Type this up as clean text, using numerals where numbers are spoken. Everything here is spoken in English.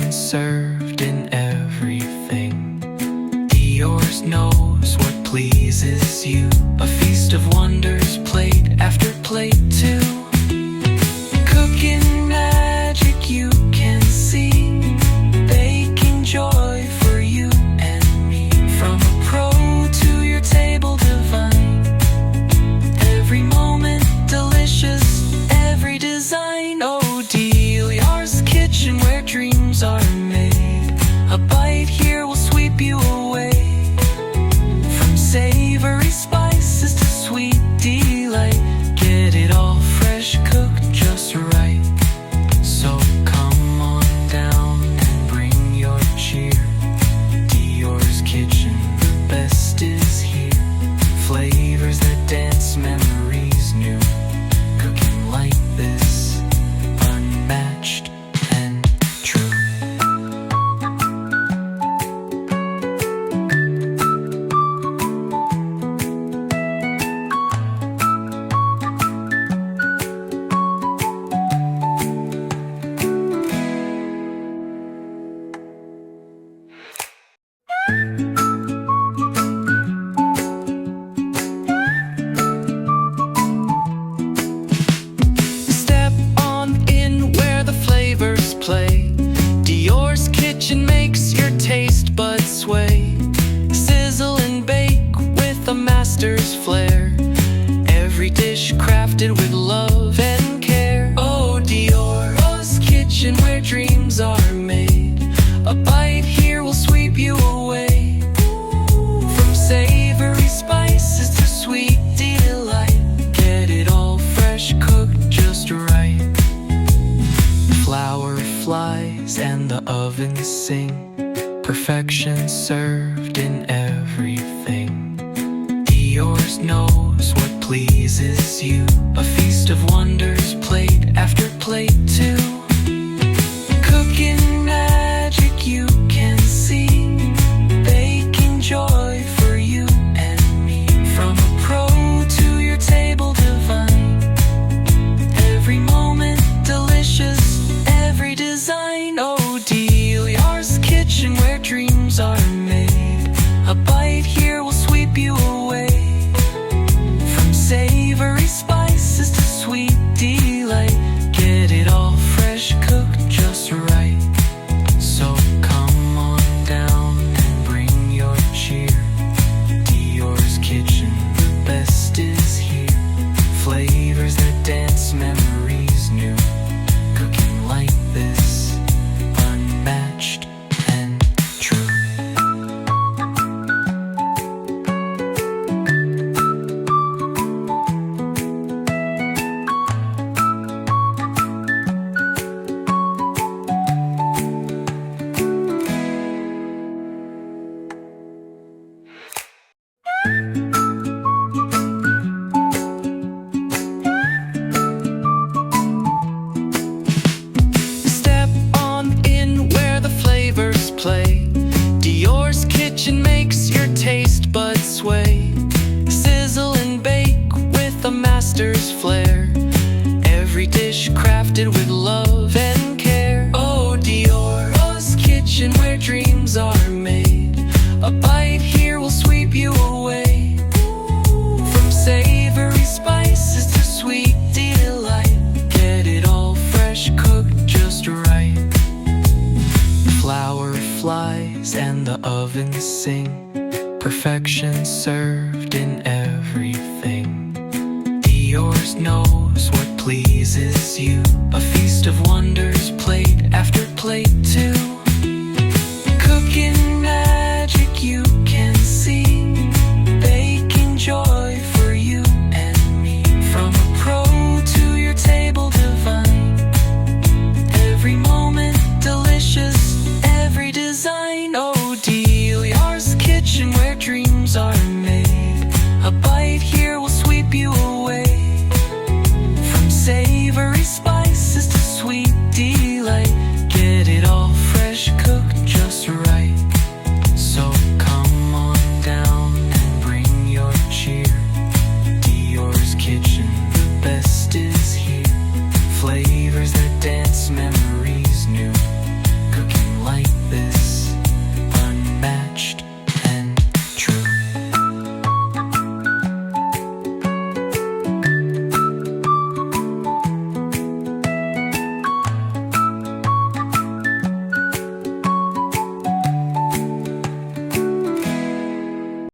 Perfection served in everything. Yours knows what pleases you. A feast of wonders, plate after plate too. Cooking magic you can see. Baking joy for you and me. From a pro to your table divine. Every moment delicious, every design. Oh, Deliar's kitchen where dreams are made. A bite here will sweep you away. From savory spices to sweet delight. Get it all fresh, cooked just right. So come on down and bring your cheer. Dior's kitchen, the best is here. Flavors that dance, memories new. Cooking like this, unmatched and true. Step on in where the flavors play. Dior's kitchen makes your taste buds sway. Sizzle and bake with a master's flair. Every dish crafted with love and care. Oh, Dior's kitchen where dreams are made. A bite here will sweep you away. From savory spices to sweet delight. Get it all fresh, cooked just right. Flour flies and the ovens sing. Perfection served in everything. Dior's knows what pleases you. A feast of wonders, plate after plate too. Cooking magic you can see. Baking joy for you and me. From a pro to your table divine. Every moment delicious, every design. Oh, Deliar's kitchen where dreams are made. A bite here will sweep you away. From savory spices to sweet delight. Get it all fresh, cooked just right. So come on down and bring your cheer. Dior's kitchen, the best is here. Flavors that dance, memories new. Cooking like this, unmatched and true. Step on in where the flavors play. Dior's kitchen makes your taste buds sway. Sizzle and bake with a master's flair. Every dish crafted with love and care. Oh, Dior's kitchen where dreams are made. A bite here will sweep you away. From savory spices to sweet delight. Get it all fresh, cooked just right. Flour flies and the ovens sing. Perfection served in everything. Dior's knows what pleases you. A feast of wonders, plate after plate too.